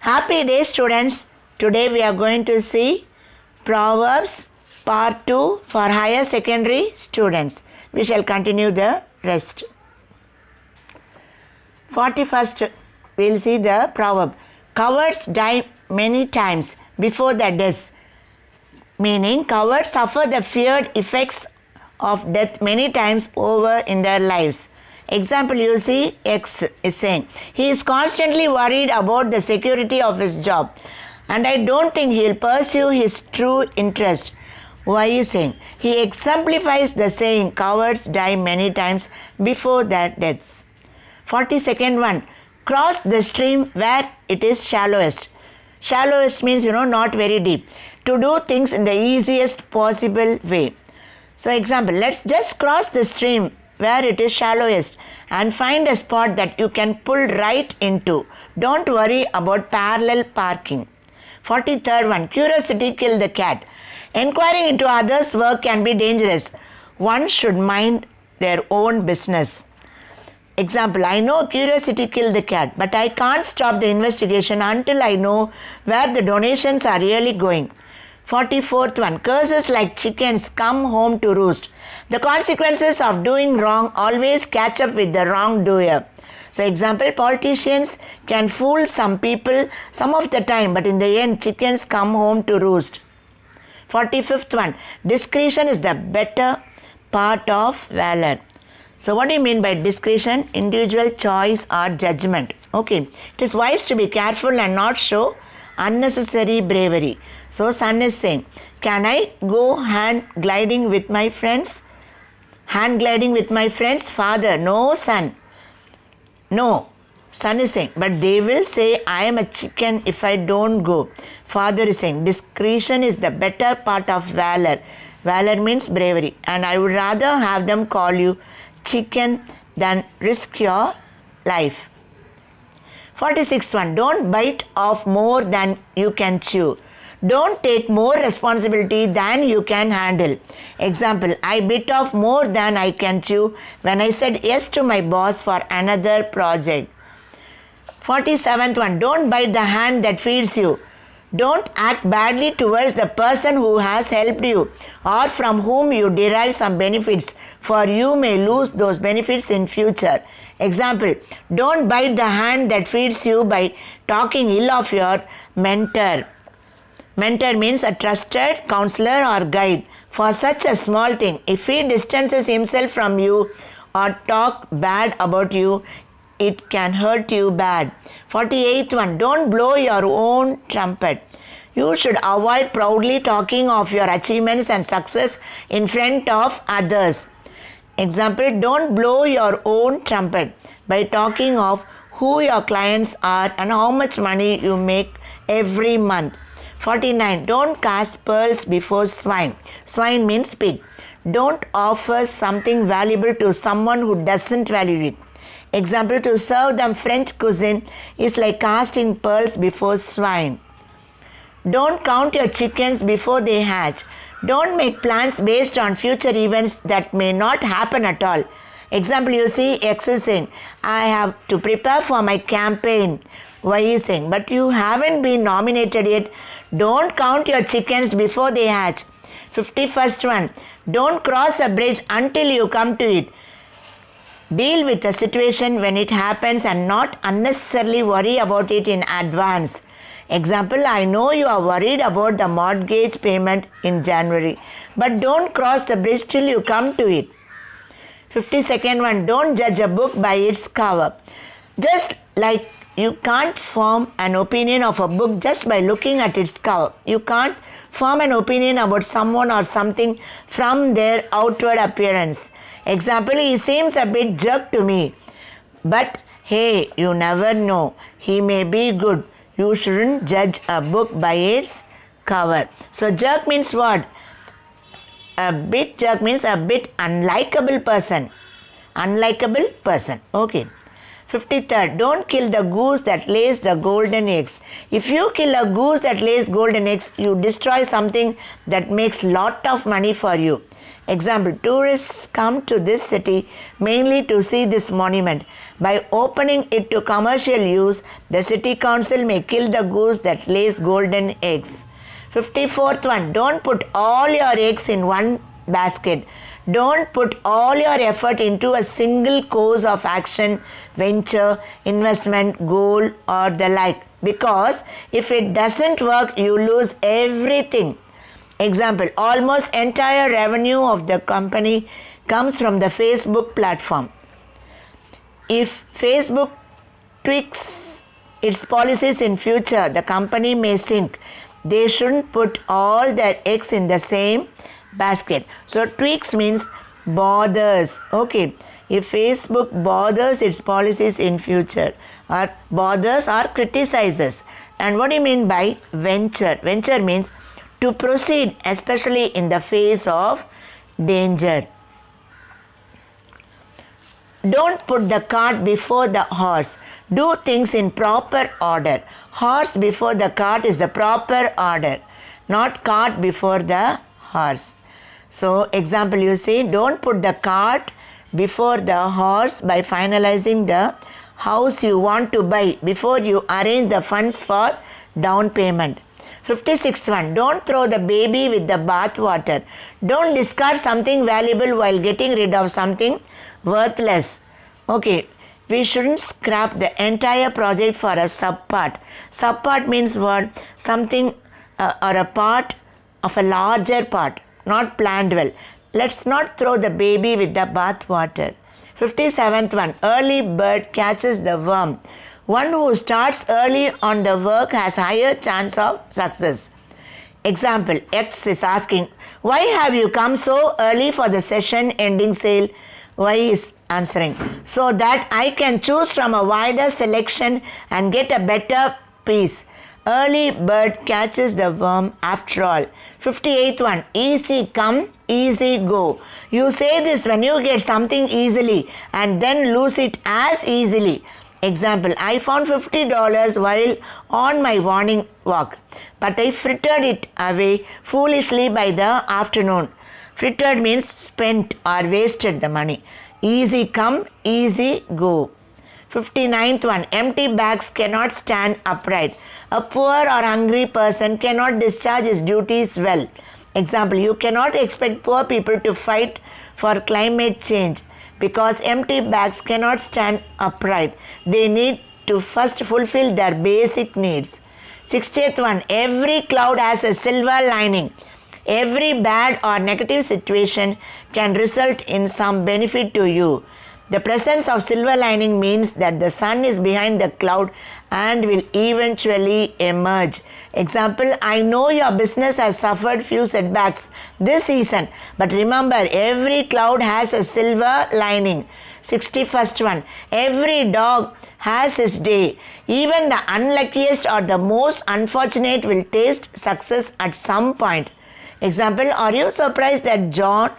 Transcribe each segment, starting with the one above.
Happy day, students. Today we are going to see Proverbs part 2 for higher secondary students. We shall continue the rest. 41st, we will see the proverb. Cowards die many times before their death. Meaning, cowards suffer the feared effects of death many times over in their lives. Example, you see X is saying, he is constantly worried about the security of his job and I don't think he will pursue his true interest. Y is saying, he exemplifies the saying, cowards die many times before their deaths. 42nd one, cross the stream where it is shallowest. Shallowest means, not very deep. To do things in the easiest possible way. So example, let's just cross the stream where it is shallowest and find a spot that you can pull right into. Don't worry about parallel parking. 43rd one, curiosity killed the cat. Inquiring into others' work can be dangerous. One should mind their own business. Example, I know curiosity killed the cat, but I can't stop the investigation until I know where the donations are really going. 44th one, curses like chickens come home to roost. The consequences of doing wrong always catch up with the wrongdoer. So example, politicians can fool some people some of the time, but in the end chickens come home to roost. 45th one, discretion is the better part of valor. So what do you mean by discretion? Individual choice or judgment. Okay, it is wise to be careful and not show unnecessary bravery. So son is saying, can I go hand gliding with my friends? Hand gliding with my friends? Father, no son. No. Son is saying, but they will say I am a chicken if I don't go. Father is saying, discretion is the better part of valor. Valor means bravery. And I would rather have them call you chicken than risk your life. 46th one, don't bite off more than you can chew. Don't take more responsibility than you can handle. Example, I bit off more than I can chew when I said yes to my boss for another project. 47th one, don't bite the hand that feeds you. Don't act badly towards the person who has helped you or from whom you derive some benefits, for you may lose those benefits in future. Example, don't bite the hand that feeds you by talking ill of your mentor. Mentor means a trusted counselor or guide. For such a small thing, if he distances himself from you or talk bad about you, it can hurt you bad. 48th one, don't blow your own trumpet. You should avoid proudly talking of your achievements and success in front of others. Example, don't blow your own trumpet by talking of who your clients are and how much money you make every month. 49. Don't cast pearls before swine. Swine means pig. Don't offer something valuable to someone who doesn't value it. Example, to serve them French cuisine is like casting pearls before swine. Don't count your chickens before they hatch. Don't make plans based on future events that may not happen at all. Example, you see X is saying, I have to prepare for my campaign. Y is saying, but you haven't been nominated yet. Don't count your chickens before they hatch. 51st one, don't cross a bridge until you come to it. Deal with the situation when it happens and not unnecessarily worry about it in advance. Example, I know you are worried about the mortgage payment in January, but don't cross the bridge till you come to it. 52nd one, don't judge a book by its cover. Just like you can't form an opinion of a book just by looking at its cover. You can't form an opinion about someone or something from their outward appearance. Example, he seems a bit jerk to me. But hey, you never know. He may be good. You shouldn't judge a book by its cover. So jerk means what? A bit jerk means a bit unlikable person. Unlikable person. Okay. 53rd, don't kill the goose that lays the golden eggs. If you kill a goose that lays golden eggs, you destroy something that makes lot of money for you. Example, tourists come to this city mainly to see this monument. By opening it to commercial use, the city council may kill the goose that lays golden eggs. 54th one, don't put all your eggs in one basket. Don't put all your effort into a single course of action, venture, investment, goal, or the like. Because if it doesn't work, you lose everything. Example, almost entire revenue of the company comes from the Facebook platform. If Facebook tweaks its policies in future, the company may sink. They shouldn't put all their eggs in the same basket. So tweaks means bothers. Okay, if Facebook bothers its policies in future, or bothers or criticizes. And what do you mean by venture? Venture means to proceed, especially in the face of danger. Don't put the cart before the horse. Do things in proper order. Horse before the cart is the proper order, not cart before the horse. So, example, you see, don't put the cart before the horse by finalizing the house you want to buy before you arrange the funds for down payment. 56th one, don't throw the baby with the bath water. Don't discard something valuable while getting rid of something worthless. Okay, we shouldn't scrap the entire project for a subpart. Subpart means what? Something or a part of a larger part, not planned well. Let's not throw the baby with the bath water. 57th one, early bird catches the worm. One who starts early on the work has higher chance of success. Example, X is asking, why have you come so early for the session ending sale? Y is answering, so that I can choose from a wider selection and get a better piece. Early bird catches the worm after all. 58th one, easy come, easy go. You say this when you get something easily and then lose it as easily. Example, I found $50 while on my morning walk, but I frittered it away foolishly by the afternoon. Frittered means spent or wasted the money. Easy come, easy go. 59th one, empty bags cannot stand upright. A poor or hungry person cannot discharge his duties well. Example, you cannot expect poor people to fight for climate change because empty bags cannot stand upright. They need to first fulfill their basic needs. 60th one, every cloud has a silver lining. Every bad or negative situation can result in some benefit to you. The presence of silver lining means that the sun is behind the cloud and will eventually emerge. Example, I know your business has suffered few setbacks this season, but remember, every cloud has a silver lining. 61st one, every dog has his day. Even the unluckiest or the most unfortunate will taste success at some point. Example, are you surprised that John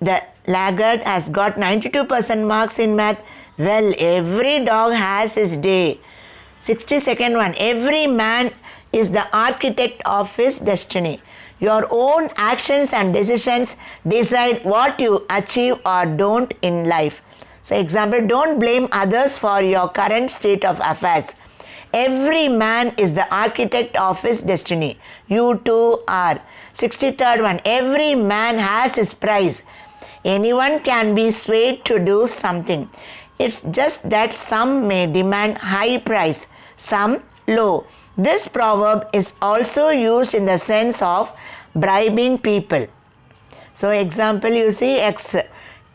the laggard has got 92% marks in math? Well, every dog has his day. 62nd one, every man is the architect of his destiny. Your own actions and decisions decide what you achieve or don't in life. So example, don't blame others for your current state of affairs. Every man is the architect of his destiny. You too are. 63rd one, every man has his price. Anyone can be swayed to do something. It's just that some may demand high price, some low. This proverb is also used in the sense of bribing people. So example, you see X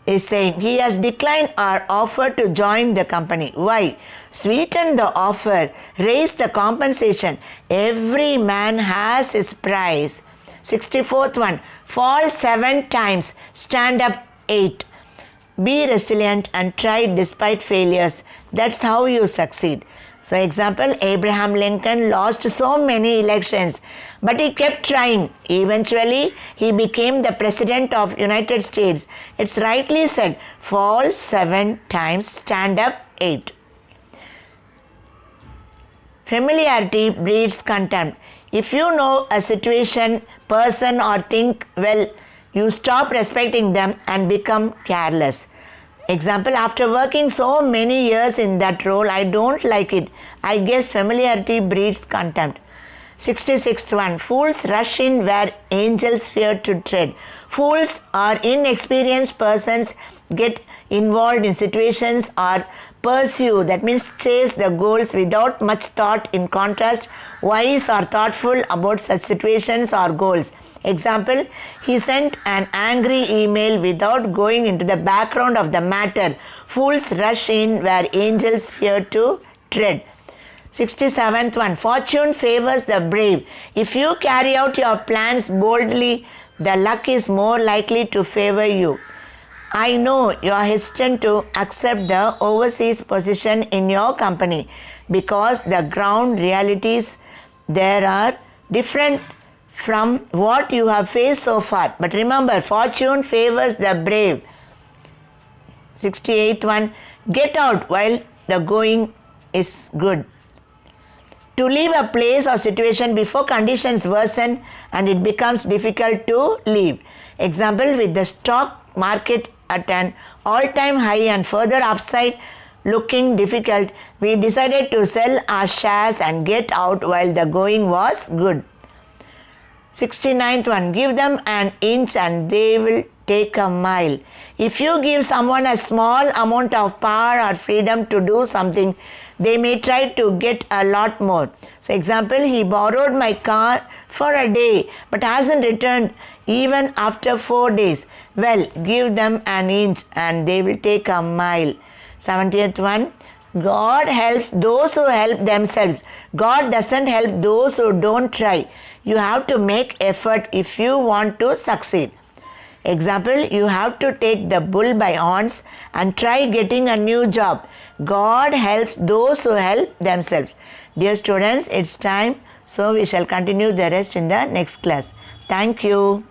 is saying he has declined our offer to join the company. Why? Sweeten the offer, raise the compensation. Every man has his price. 64th one, fall 7 times, stand up 8. Be resilient and try despite failures. That's how you succeed. So example, Abraham Lincoln lost so many elections, but he kept trying. Eventually, he became the President of United States. It's rightly said, fall 7 times, stand up 8. Familiarity breeds contempt. If you know a situation, person or thing well, you stop respecting them and become careless. Example, after working so many years in that role, I don't like it. I guess familiarity breeds contempt. 66th one, fools rush in where angels fear to tread. Fools or inexperienced persons get involved in situations or pursue, that means chase the goals without much thought. In contrast, wise or thoughtful about such situations or goals. Example, he sent an angry email without going into the background of the matter. Fools rush in where angels fear to tread. 67th one, fortune favors the brave. If you carry out your plans boldly, the luck is more likely to favor you. I know you are hesitant to accept the overseas position in your company because the ground realities there are different from what you have faced so far. But remember, fortune favors the brave. 68th one, get out while the going is good. To leave a place or situation before conditions worsen and it becomes difficult to leave. Example, with the stock market at an all-time high and further upside looking difficult, we decided to sell our shares and get out while the going was good. 69th one, give them an inch and they will take a mile. If you give someone a small amount of power or freedom to do something, they may try to get a lot more. So example, he borrowed my car for a day but hasn't returned even after 4 days. Well, give them an inch and they will take a mile. 70th one, God helps those who help themselves. God doesn't help those who don't try. You have to make effort if you want to succeed. Example, you have to take the bull by horns and try getting a new job. God helps those who help themselves. Dear students, it's time, so we shall continue the rest in the next class. Thank you.